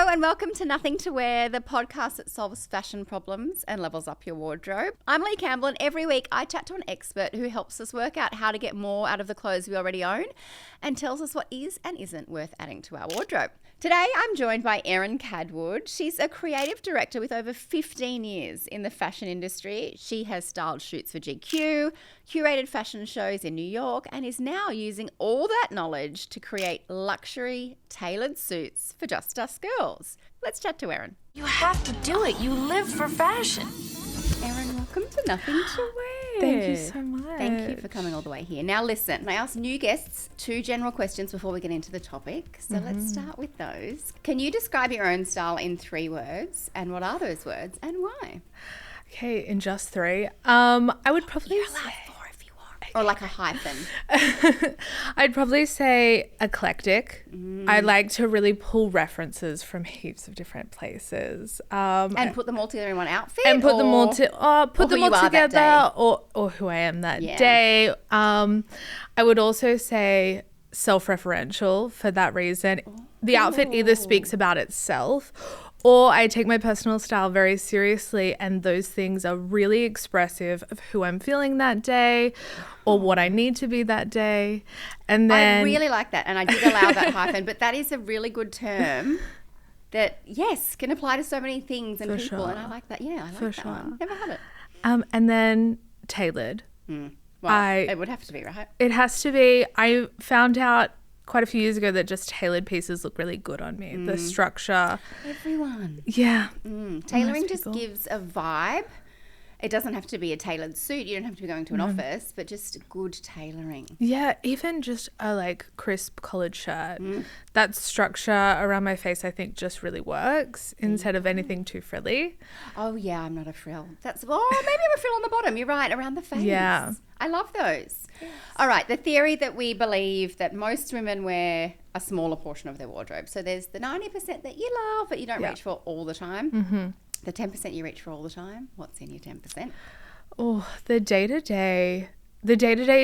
and welcome to Nothing to Wear, the podcast that solves fashion problems and levels up your wardrobe. I'm Leigh Campbell, and every week I chat to an expert who helps us work out how to get more out of the clothes we already own and tells us what is and isn't worth adding to our wardrobe. Today, I'm joined by Erin Kadwood. She's a creative director with over 15 years in the fashion industry. She has styled shoots for GQ, curated fashion shows in New York, and is now using all that knowledge to create luxury, tailored suits for just us girls. Let's chat to Erin. You have to do it. You live for fashion. Erin, welcome to Nothing to Wear. Thank you so much. Thank you for coming all the way here. Now listen, I ask new guests 2 general questions before we get into the topic. So let's start with those. Can you describe your own style in 3 words? And what are those words and why? Okay, in just 3. I would probably You're allowed 4 if you want. Or like a hyphen. I'd probably say eclectic. I like to really pull references from heaps of different places. And put them all together in one outfit? And put them all together or who I am that day. I would also say self-referential for that reason. The outfit either speaks about itself or I take my personal style very seriously, and those things are really expressive of who I'm feeling that day or what I need to be that day. And then I really like that, and I did allow that hyphen, but that is a really good term that, yes, can apply to so many things and For people, sure. and I like that. Yeah, I like For that sure. one. Never had it. and then tailored. Well, I- it would have to be, right? It has to be. I found out quite a few years ago that just tailored pieces look really good on me. The structure. Everyone. Yeah. Tailoring Most just people. gives a vibe. It doesn't have to be a tailored suit. You don't have to be going to an office, but just good tailoring. Yeah, even just a crisp collared shirt. That structure around my face I think just really works instead of anything too frilly. Oh, yeah, I'm not a frill. Maybe I'm a frill on the bottom. You're right, around the face. Yeah. I love those. Yes. All right, the theory that we believe that most women wear a smaller portion of their wardrobe. So there's the 90% that you love but you don't reach for all the time. The 10% you reach for all the time. What's in your 10%? Oh, the day-to-day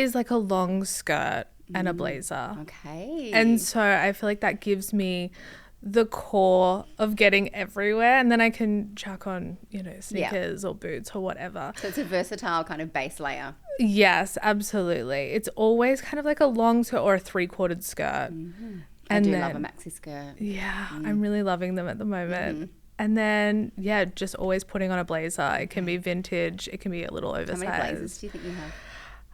is like a long skirt and a blazer. Okay. And so I feel like that gives me the core of getting everywhere, and then I can chuck on, sneakers or boots or whatever. So it's a versatile kind of base layer. Yes, absolutely. It's always kind of like a long skirt or a 3/4 skirt. I do love a maxi skirt. Yeah, I'm really loving them at the moment. And then, just always putting on a blazer. It can be vintage. It can be a little oversized. How many blazers do you think you have?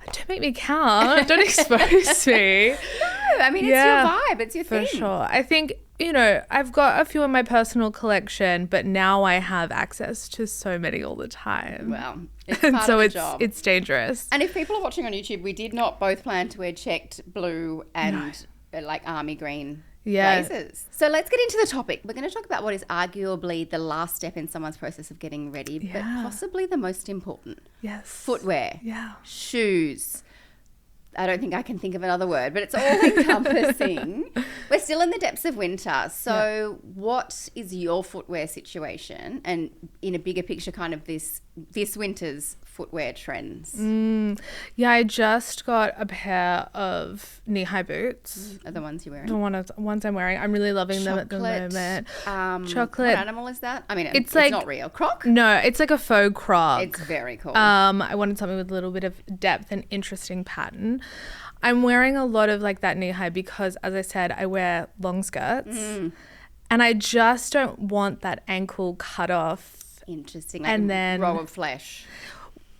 Don't make me count. Don't expose me. No, I mean, it's your vibe. It's your thing. For sure. I think, I've got a few in my personal collection, but now I have access to so many all the time. Well, it's part so of the it's job. it's dangerous. And if people are watching on YouTube, we did not both plan to wear checked blue and army green blazers. So let's get into the topic. We're going to talk about what is arguably the last step in someone's process of getting ready, but possibly the most important. Yes. Footwear. Yeah. Shoes. I don't think I can think of another word, but it's all encompassing. We're still in the depths of winter. So what is your footwear situation, and in a bigger picture, kind of this winter's footwear trends? Yeah, I just got a pair of knee-high boots. Are the ones you're wearing? The ones I'm wearing. I'm really loving them at the moment. Chocolate. What animal is that? I mean, it's like, not real. Croc? No, it's like a faux croc. It's very cool. I wanted something with a little bit of depth and interesting pattern. I'm wearing a lot of that knee-high because, as I said, I wear long skirts. And I just don't want that ankle cut off. Interesting. And then row of flesh.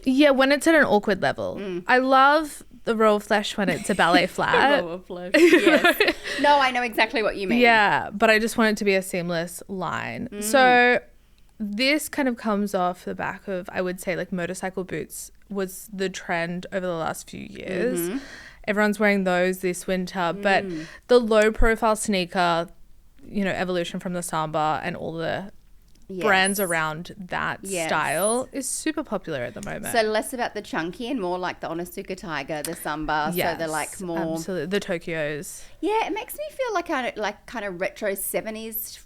Yeah, when it's at an awkward level. I love the row of flesh when it's a ballet flat. Row of flesh. Yes. No, I know exactly what you mean. Yeah, but I just want it to be a seamless line. So this kind of comes off the back of, I would say, motorcycle boots was the trend over the last few years. Everyone's wearing those this winter, but the low profile sneaker, evolution from the Samba and all the brands around that style is super popular at the moment. So less about the chunky and more like the Onitsuka Tiger, the Samba. Yes, so they're more absolutely. The Tokyos. Yeah, it makes me feel like kind of retro 70s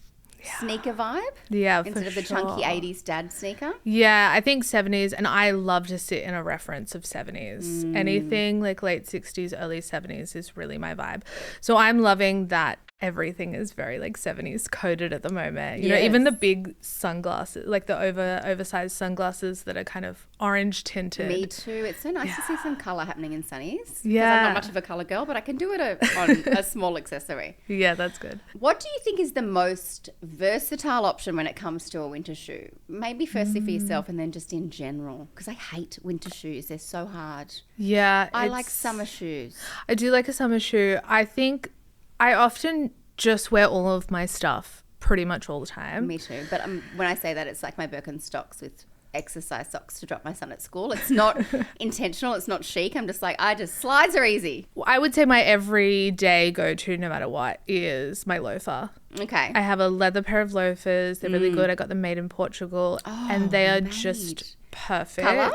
sneaker vibe. Yeah, instead of the chunky 80s dad sneaker. Yeah, I think 70s, and I love to sit in a reference of 70s. Anything like late 60s, early 70s is really my vibe. So I'm loving that everything is very like 70s coded at the moment. You know, even the big sunglasses, like the oversized sunglasses that are kind of orange tinted. Me too. It's so nice to see some colour happening in sunnies. Yeah. I'm not much of a colour girl, but I can do it on a small accessory. Yeah, that's good. What do you think is the most versatile option when it comes to a winter shoe? Maybe firstly for yourself and then just in general, because I hate winter shoes. They're so hard. Yeah. I like summer shoes. I do like a summer shoe. I think I often just wear all of my stuff pretty much all the time. Me too. But when I say that, it's like my Birkenstocks with exercise socks to drop my son at school. It's not intentional. It's not chic. I'm just like, slides are easy. I would say my everyday go-to, no matter what, is my loafer. Okay. I have a leather pair of loafers. They're really good. I got them made in Portugal, and they are just perfect. Colour?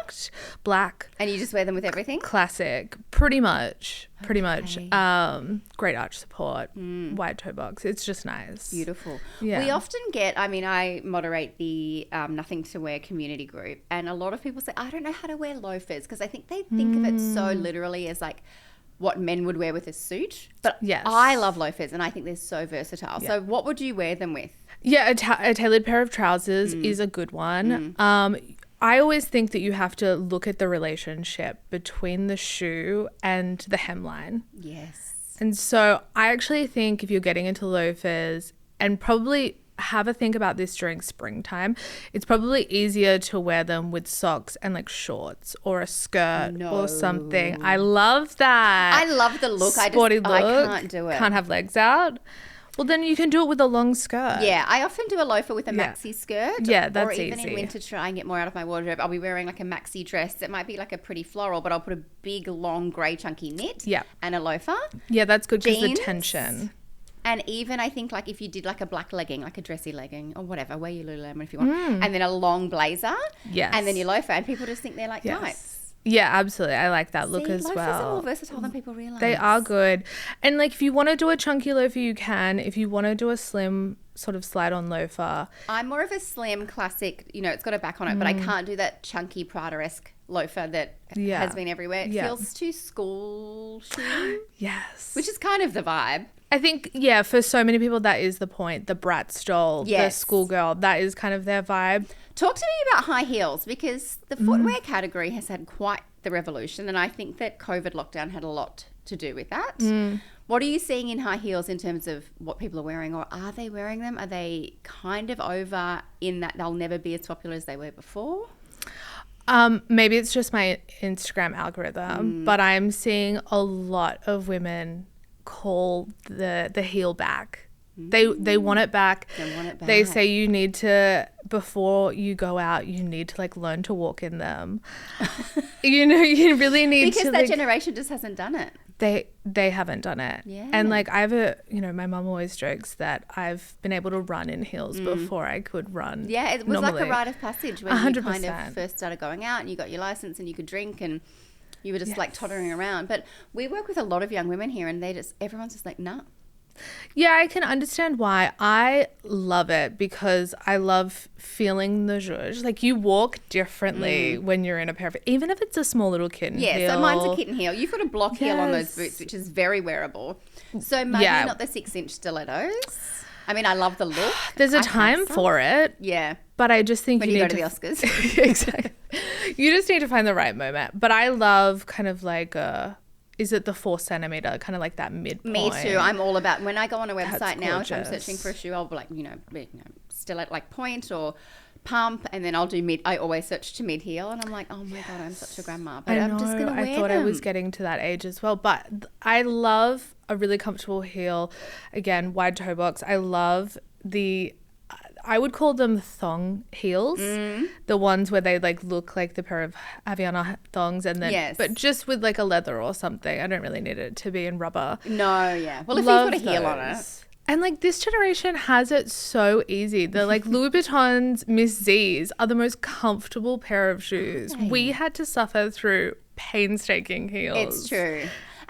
Black. And you just wear them with everything? Classic. Pretty much. Great arch support. Wide toe box. It's just nice. Beautiful. Yeah. We often get, I moderate the Nothing to Wear community group, and a lot of people say, I don't know how to wear loafers, because I think they think of it so literally as like what men would wear with a suit. But yes. I love loafers, and I think they're so versatile. Yeah. So what would you wear them with? Yeah, a tailored pair of trousers is a good one. I always think that you have to look at the relationship between the shoe and the hemline. Yes. And so I actually think if you're getting into loafers, and probably have a think about this during springtime, it's probably easier to wear them with socks and like shorts or a skirt or something. I love that. I love the look. Sporty look. I can't do it. Can't have legs out. Well, then you can do it with a long skirt. Yeah, I often do a loafer with a maxi skirt. Yeah, that's easy. Or even easy. in winter to try and get more out of my wardrobe, I'll be wearing like a maxi dress. It might be like a pretty floral, but I'll put a big, long, grey, chunky knit and a loafer. Yeah, that's good because the Jeans. tension. And even I think like if you did like a black legging, like a dressy legging or whatever, wear your Lululemon if you want, and then a long blazer, and then your loafer, and people just think they're like tights. Yeah, absolutely. I like that look as loafers well. Loafers are more versatile than people realise. They are good. And like if you want to do a chunky loafer, you can. If you want to do a slim sort of slide-on loafer. I'm more of a slim classic, it's got a back on it, but I can't do that chunky Prada-esque loafer that has been everywhere. It feels too school shoe. Yes. Which is kind of the vibe. I think, for so many people, that is the point. The brat stole, the schoolgirl, that is kind of their vibe. Talk to me about high heels, because the footwear category has had quite the revolution, and I think that COVID lockdown had a lot to do with that. What are you seeing in high heels in terms of what people are wearing, or are they wearing them? Are they kind of over in that they'll never be as popular as they were before? Maybe it's just my Instagram algorithm, but I'm seeing a lot of women call the heel back. They want it back. They want it back. They say you need to, before you go out, you need to like learn to walk in them. You really need because to, that generation just hasn't done it. They haven't done it. Yeah. And like I have my mum always jokes that I've been able to run in heels before I could run. Yeah, it was normally. like a rite of passage when 100%. you kind of first started going out and you got your license and you could drink and you were just like tottering around. But we work with a lot of young women here, and everyone's just like, nah. Yeah, I can understand why. I love it because I love feeling the zhuzh. Like you walk differently when you're in a pair of, even if it's a small little kitten heel. Yeah, so mine's a kitten heel. You've got a block heel on those boots, which is very wearable. So maybe not the 6-inch stilettos. I mean, I love the look. There's a time for it. Yeah. But I just think when you you need go to the Oscars. Exactly. You just need to find the right moment. But I love kind of like is it the 4 centimeter, kind of like that midpoint? Me too. I'm all about, when I go on a website now, if I'm searching for a shoe, I'll be like, still at like point or pump, and then I'll do mid. I always search to mid heel, and I'm like, oh my God, I'm such a grandma. But I'm just going to wear them. I thought I was getting to that age as well. But I love a really comfortable heel. Again, wide toe box. I love I would call them thong heels, the ones where they like look like the pair of Aviana thongs, and then but just with like a leather or something. I don't really need it to be in rubber. No, yeah. Well, if you've got a heel on it. And like this generation has it so easy. The like Louis Vuitton's Miss Z's are the most comfortable pair of shoes. We had to suffer through painstaking heels. It's true.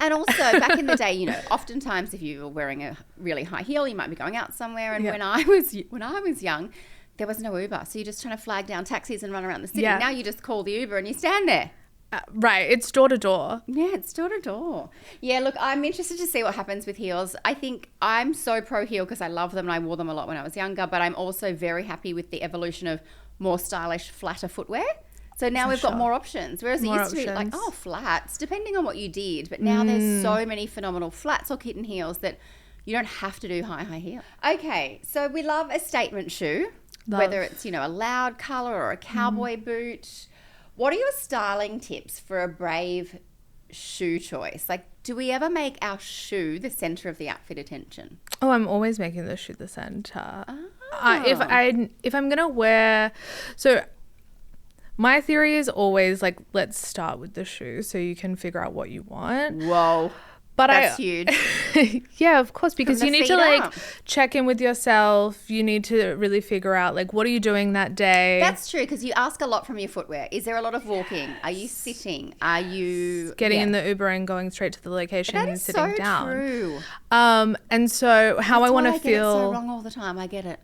And also, back in the day, oftentimes if you were wearing a really high heel, you might be going out somewhere. And when I was young, there was no Uber. So you're just trying to flag down taxis and run around the city. Now you just call the Uber and you stand there. Right. It's door to door. Yeah, it's door to door. Yeah, look, I'm interested to see what happens with heels. I think I'm so pro heel because I love them and I wore them a lot when I was younger, but I'm also very happy with the evolution of more stylish, flatter footwear. So now we've got more options. Whereas it used to be like, oh, flats, depending on what you did. But now there's so many phenomenal flats or kitten heels that you don't have to do high heel. Okay, so we love a statement shoe, whether it's, a loud colour or a cowboy boot. What are your styling tips for a brave shoe choice? Like, do we ever make our shoe the centre of the outfit attention? Oh, I'm always making the shoe the centre. If I'm going to wear... So my theory is always like, let's start with the shoe so you can figure out what you want. Whoa. But that's huge. Yeah, of course, because you need to like up. check in with yourself. You need to really figure out like, what are you doing that day? That's true, because you ask a lot from your footwear. Is there a lot of walking? Are you sitting? Are you getting in the Uber and going straight to the location and sitting down? That is so true. And so how I want to feel. I get it so wrong all the time. I get it.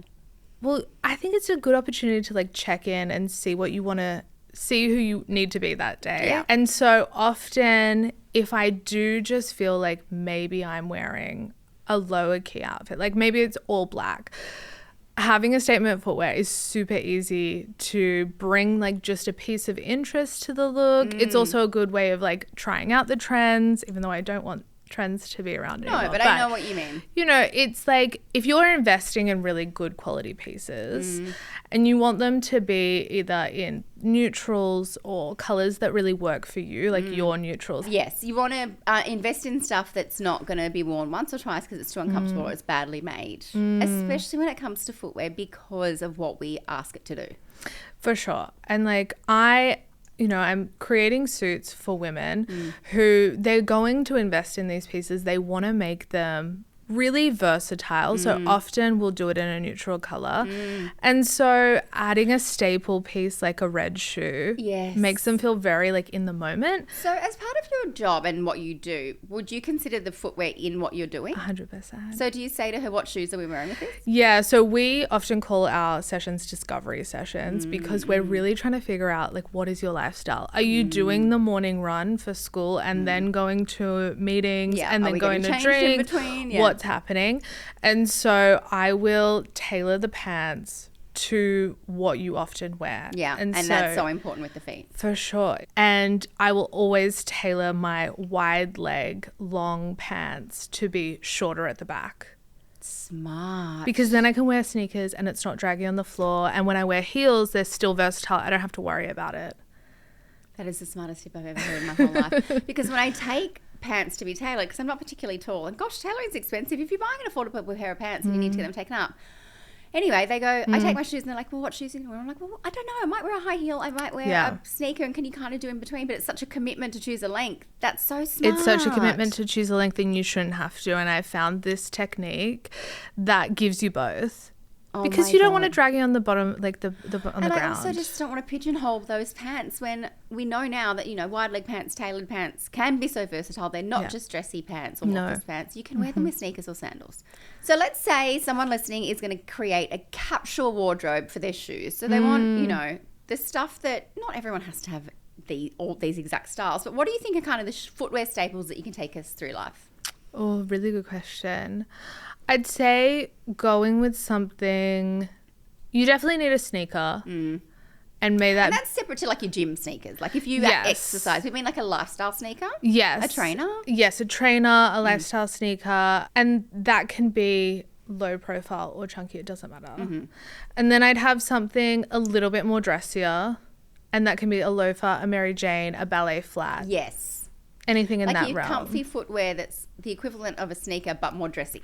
Well, I think it's a good opportunity to like check in and see what you want to see, who you need to be that day. Yeah. And so often if I do just feel like maybe I'm wearing a lower key outfit, like maybe it's all black, having a statement footwear is super easy to bring like just a piece of interest to the look. It's also a good way of like trying out the trends, even though I don't want trends to be around anymore. No, but I know what you mean. It's like if you're investing in really good quality pieces and you want them to be either in neutrals or colors that really work for you, like your neutrals. Yes, you want to invest in stuff that's not going to be worn once or twice because it's too uncomfortable or it's badly made, especially when it comes to footwear because of what we ask it to do. For sure. And like I'm creating suits for women who they're going to invest in these pieces. They want to make them really versatile. So often we'll do it in a neutral color. And so adding a staple piece like a red shoe makes them feel very like in the moment. So as part of your job and what you do, would you consider the footwear in what you're doing? 100%. So do you say to her, what shoes are we wearing with this? Yeah, so we often call our sessions discovery sessions because we're really trying to figure out like, what is your lifestyle? Are you doing the morning run for school and then going to meetings and then going to drink? What's happening? And so I will tailor the pants to what you often wear. Yeah, and so, that's so important with the feet. For sure. And I will always tailor my wide leg long pants to be shorter at the back. Smart. Because then I can wear sneakers and it's not draggy on the floor. And when I wear heels, they're still versatile. I don't have to worry about it. That is the smartest tip I've ever heard in my whole life. Because when I take pants to be tailored, because I'm not particularly tall, and gosh, tailoring's expensive. If you're buying an affordable pair of pants and you need to get them taken up. Anyway, they go, I take my shoes and they're like, well, what shoes are you going to wear? I'm like, well, I don't know. I might wear a high heel. I might wear a sneaker, and can you kind of do in between? But it's such a commitment to choose a length. That's so smart. It's such a commitment to choose a length, and you shouldn't have to. And I found this technique that gives you both. Because you don't want to drag it on the bottom, like on the ground. And I also just don't want to pigeonhole those pants when we know now that, wide leg pants, tailored pants can be so versatile. They're not just dressy pants or office pants. You can wear them with sneakers or sandals. So let's say someone listening is going to create a capsule wardrobe for their shoes. So they want, the stuff that not everyone has to have all these exact styles. But what do you think are kind of the footwear staples that you can take us through life? Oh, really good question. I'd say going with something, you definitely need a sneaker. And that's separate to like your gym sneakers. Like if you exercise, we mean like a lifestyle sneaker? Yes. A trainer? Yes, a trainer, a lifestyle sneaker. And that can be low profile or chunky, it doesn't matter. And then I'd have something a little bit more dressier. And that can be a loafer, a Mary Jane, a ballet flat. Yes. Anything in that realm. Like your comfy footwear that's the equivalent of a sneaker but more dressy.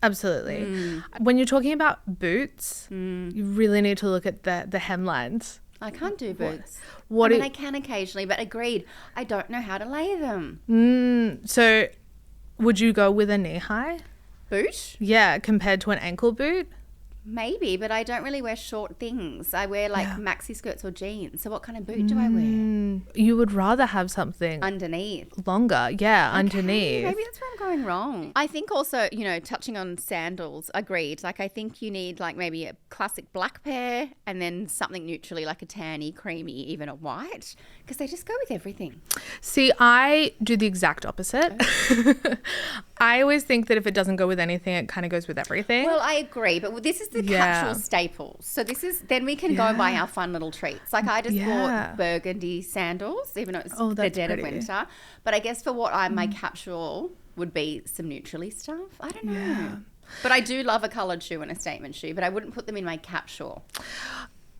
Absolutely. When you're talking about boots, you really need to look at the hemlines. I can't do boots. I can occasionally, but agreed, I don't know how to lay them. So would you go with a knee-high boot? Yeah, compared to an ankle boot? Maybe, but I don't really wear short things. I wear like maxi skirts or jeans. So what kind of boot do I wear? You would rather have something Underneath. longer. Yeah, underneath. Maybe that's where I'm going wrong. I think also, touching on sandals, agreed. Like I think you need like maybe a classic black pair and then something neutrally like a tanny, creamy, even a white, because they just go with everything. See, I do the exact opposite. I always think that if it doesn't go with anything, it kind of goes with everything. Well, I agree, but this is the capsule staples. So then we can go and buy our fun little treats. Like I just bought burgundy sandals, even though it's the dead of winter. But I guess for what my capsule would be some neutrally stuff. I don't know. Yeah. But I do love a coloured shoe and a statement shoe, but I wouldn't put them in my capsule.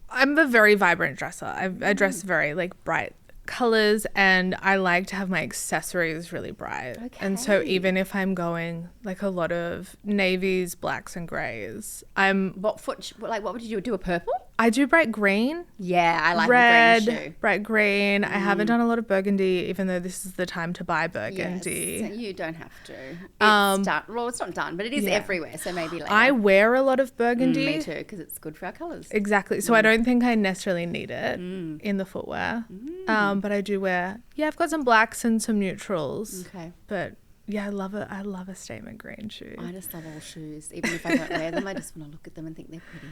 I'm a very vibrant dresser. I dress very like bright colors, and I like to have my accessories really bright. Okay. And so even if I'm going like a lot of navies, blacks and grays, what would you do a purple? I do bright green. Yeah, I like red, the green shoe. Bright green. I haven't done a lot of burgundy, even though this is the time to buy burgundy. Yes, you don't have to. It's done. Well, it's not done, but it is everywhere, so maybe later. I wear a lot of burgundy. Me too, because it's good for our colours. Exactly. So I don't think I necessarily need it in the footwear. But I do wear, I've got some blacks and some neutrals. Okay. But I love it. I love a statement green shoe. I just love all shoes. Even if I don't wear them, I just want to look at them and think they're pretty.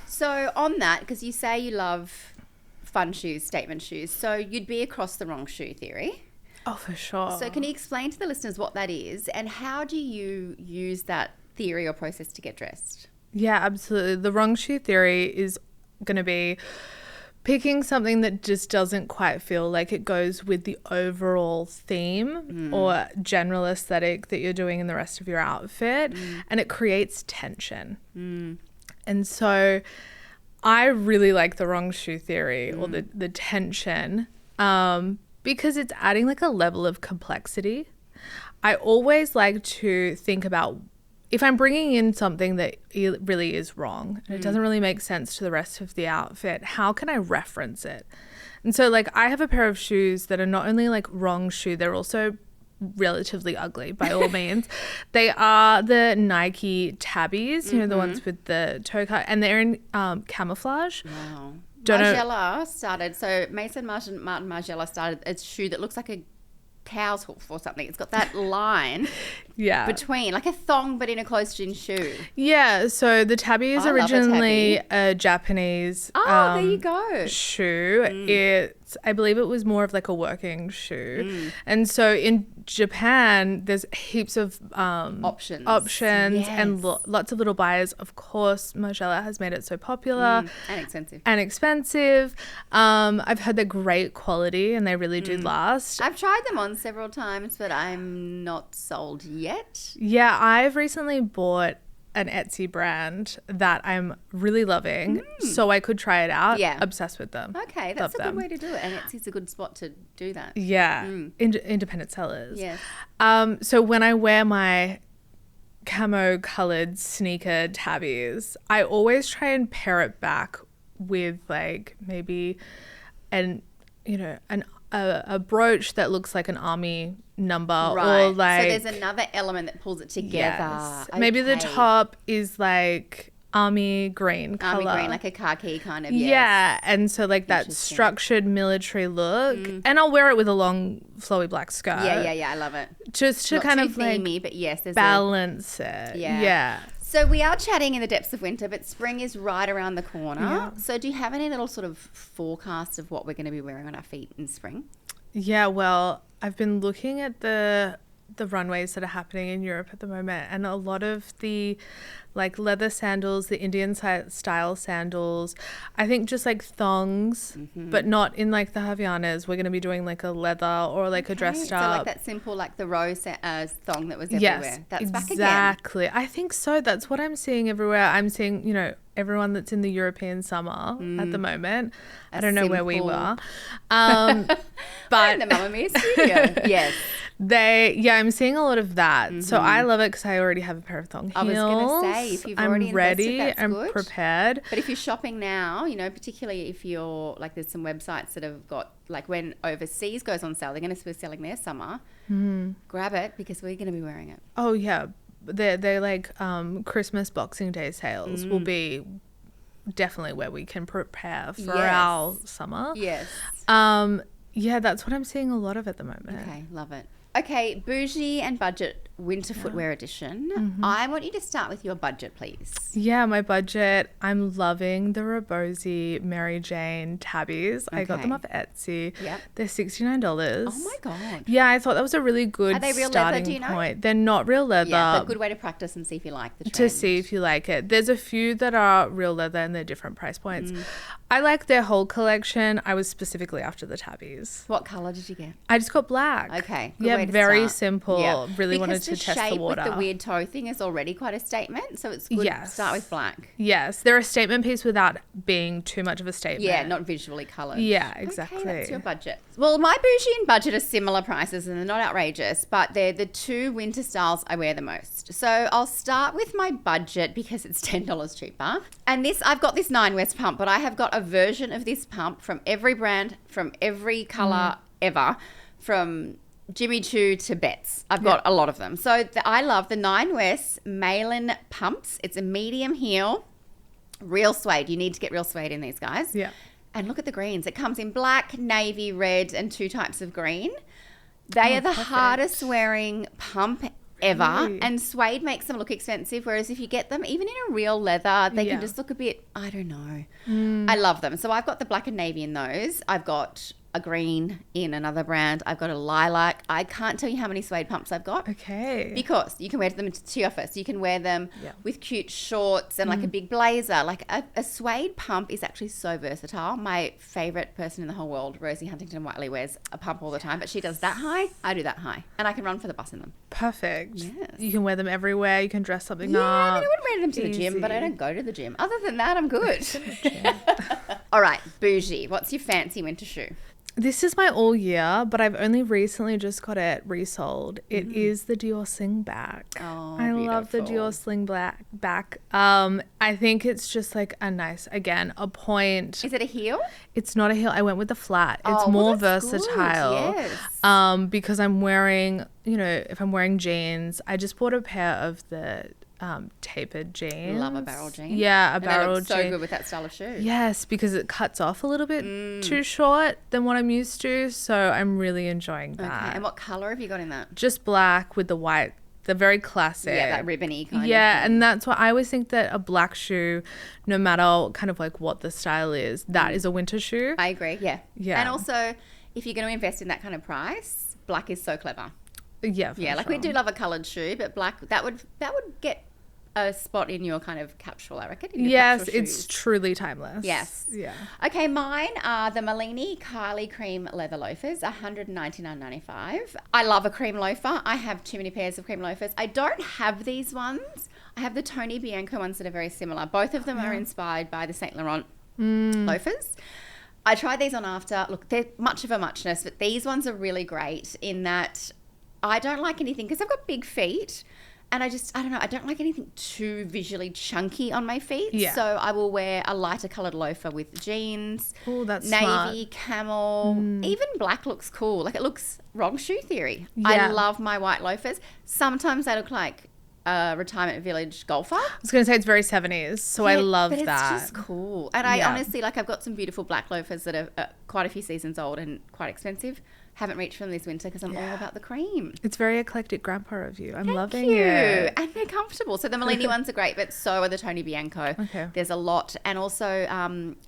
So on that, because you say you love fun shoes, statement shoes, so you'd be across the wrong shoe theory. Oh, for sure. So can you explain to the listeners what that is and how do you use that theory or process to get dressed? Yeah, absolutely. The wrong shoe theory is going to be picking something that just doesn't quite feel like it goes with the overall theme or general aesthetic that you're doing in the rest of your outfit, and it creates tension. And so I really like the wrong shoe theory or the tension because it's adding like a level of complexity. I always like to think about if I'm bringing in something that really is wrong and it doesn't really make sense to the rest of the outfit, how can I reference it? And so like I have a pair of shoes that are not only like wrong shoe, they're also relatively ugly by all means. They are the Nike tabbies, the ones with the toe cut, and they're in camouflage. Wow. Margiela started, so Mason Martin Margiela started a shoe that looks like a cow's hoof or something. It's got that line between, like a thong but in a closed-in shoe. Yeah, so the tabby is originally a Japanese there you go. shoe. I believe it was more of like a working shoe. And so in Japan, there's heaps of options and lots of little buyers. Of course, Margiela has made it so popular. And expensive. I've heard they're great quality and they really do last. I've tried them on several times, but I'm not sold yet. Yeah, I've recently bought an Etsy brand that I'm really loving, so I could try it out. Yeah. Obsessed with them. Okay, that's a good way to do it. And Etsy's a good spot to do that. Yeah, independent sellers. Yes. So when I wear my camo coloured sneaker tabbies, I always try and pair it back with like maybe a brooch that looks like an army number, or like, so there's another element that pulls it together. Yes. Okay. Maybe the top is like army green color, like a khaki kind of. Yeah, and so like that structured military look, and I'll wear it with a long flowy black skirt. Yeah, I love it. Just to not kind too of themey, like but yes, there's balance it. Yeah. So we are chatting in the depths of winter, but spring is right around the corner. Yeah. So do you have any little sort of forecast of what we're going to be wearing on our feet in spring? Yeah, well, I've been looking at the runways that are happening in Europe at the moment, and a lot of the like leather sandals, the Indian style sandals, I think just like thongs, but not in like the Havianas. We're going to be doing like a leather or like a dressed up. So like that simple, like the rose thong that was everywhere. Yes, that's back again. Exactly. I think so. That's what I'm seeing everywhere. I'm seeing, everyone that's in the European summer at the moment. I don't know where we were. But in the Mamma Mia studio. Yes. I'm seeing a lot of that. So I love it because I already have a pair of thong heels. I was going to say, if you've already ready, invested, that's I'm good. prepared. But if you're shopping now, particularly if you're like, there's some websites that have got like when overseas goes on sale, they're going to be selling their summer. Grab it because we're going to be wearing it. Oh yeah, they're like Christmas, Boxing Day sales will be definitely where we can prepare for our summer. Yes. Yeah, that's what I'm seeing a lot of at the moment. Okay, love it. Okay, bougie and budget winter footwear edition. I want you to start with your budget, please. Yeah, my budget. I'm loving the Rebosi Mary Jane tabbies. I got them off Etsy. Yep. They're $69. Oh my God. Yeah, I thought that was a really good Are they real starting leather, do you know? point. They're not real leather. Yeah, but good way to practice and see if you like the trend. To see if you like it. There's a few that are real leather and they're different price points. I like their whole collection. I was specifically after the tabbies. What colour did you get? I just got black. Okay. Good Yeah, way to very start. simple. Yeah. Really wanted to test the water. With the weird toe thing is already quite a statement, so it's good to start with black. Yes, they're a statement piece without being too much of a statement. Yeah, not visually coloured. Yeah, exactly. Okay, that's your budget. Well, my bougie and budget are similar prices and they're not outrageous, but they're the two winter styles I wear the most. So I'll start with my budget because it's $10 cheaper. And I've got this 9 West pump, but I have got a version of this pump from every brand, from every colour ever, from Jimmy Choo to Betts. I've got a lot of them. So I love the 9 West Malin pumps. It's a medium heel, real suede. You need to get real suede in these, guys. Yeah. And look at the greens. It comes in black, navy, red, and 2 types of green. They are the hardest wearing pump ever. Really? And suede makes them look expensive, whereas if you get them, even in a real leather, they can just look a bit, I don't know. I love them. So I've got the black and navy in those. I've got a green in another brand. I've got a lilac. I can't tell you how many suede pumps I've got. Okay. Because you can wear them to your office. You can wear them with cute shorts and like a big blazer. Like a suede pump is actually so versatile. My favourite person in the whole world, Rosie Huntington-Whiteley, wears a pump all the time, but she does that high. I do that high. And I can run for the bus in them. Perfect. Yes. You can wear them everywhere. You can dress something up. Yeah, I mean, I wouldn't wear them to the gym, but I don't go to the gym. Other than that, I'm good. All right, bougie. What's your fancy winter shoe? This is my all year, but I've only recently just got it resold. It is the Dior Slingback. Oh, I love the Dior Slingback. I think it's just like a nice, again, a point. Is it a heel? It's not a heel. I went with the flat. It's Oh, well, more that's versatile. good, yes. Because I'm wearing, if I'm wearing jeans, I just bought a pair of the tapered jeans. Love a barrel jean. Yeah, a And barrel they look jean. so good with that style of shoe. Yes, because it cuts off a little bit too short than what I'm used to. So I'm really enjoying that. Okay. And what colour have you got in that? Just black with the white, the very classic. Yeah, that ribbony kind of. Yeah, and that's why I always think that a black shoe, no matter kind of like what the style is, that is a winter shoe. I agree. Yeah. Yeah. And also, if you're going to invest in that kind of price, black is so clever. Yeah, for Yeah, like we sure. do love a coloured shoe, but black that would get a spot in your kind of capsule, I reckon. in your Yes, capsule it's shoes. truly timeless. Yes. Yeah. Okay, mine are the Malini Kylie cream leather loafers, $199.95. I love a cream loafer. I have too many pairs of cream loafers. I don't have these ones. I have the Tony Bianco ones that are very similar. Both of them are inspired by the Saint Laurent loafers. I tried these on after. Look, they're much of a muchness, but these ones are really great in that I don't like anything because I've got big feet. And I don't know, I don't like anything too visually chunky on my feet. Yeah. So I will wear a lighter coloured loafer with jeans. Oh, that's navy, smart. camel, even black looks cool. Like it looks wrong shoe theory. Yeah. I love my white loafers. Sometimes they look like a retirement village golfer. I was going to say it's very 70s, so I love but that. It's just cool. And I Yeah. honestly, like I've got some beautiful black loafers that are quite a few seasons old and quite expensive. Haven't reached for them this winter because I'm all about the cream. It's very eclectic grandpa of you. I'm loving Thank you. it. And they're comfortable. So the Malini ones are great, but so are the Tony Bianco. Okay. There's a lot. And also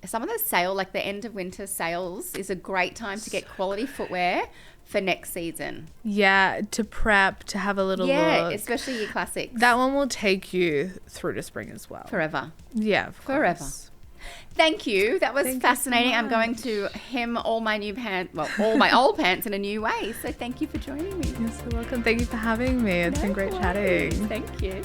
some of the sale, like the end of winter sales, is a great time to get quality footwear for next season. Yeah, to prep, to have a little look. Especially your classics. That one will take you through to spring as well. Forever. Yeah, of Forever. course. Thank you. That was Thank you fascinating. so I'm going to hem all my new pants, well, all my old pants in a new way. So thank you for joining me. You're so welcome. Thank you for having me. It's been great chatting. Thank you.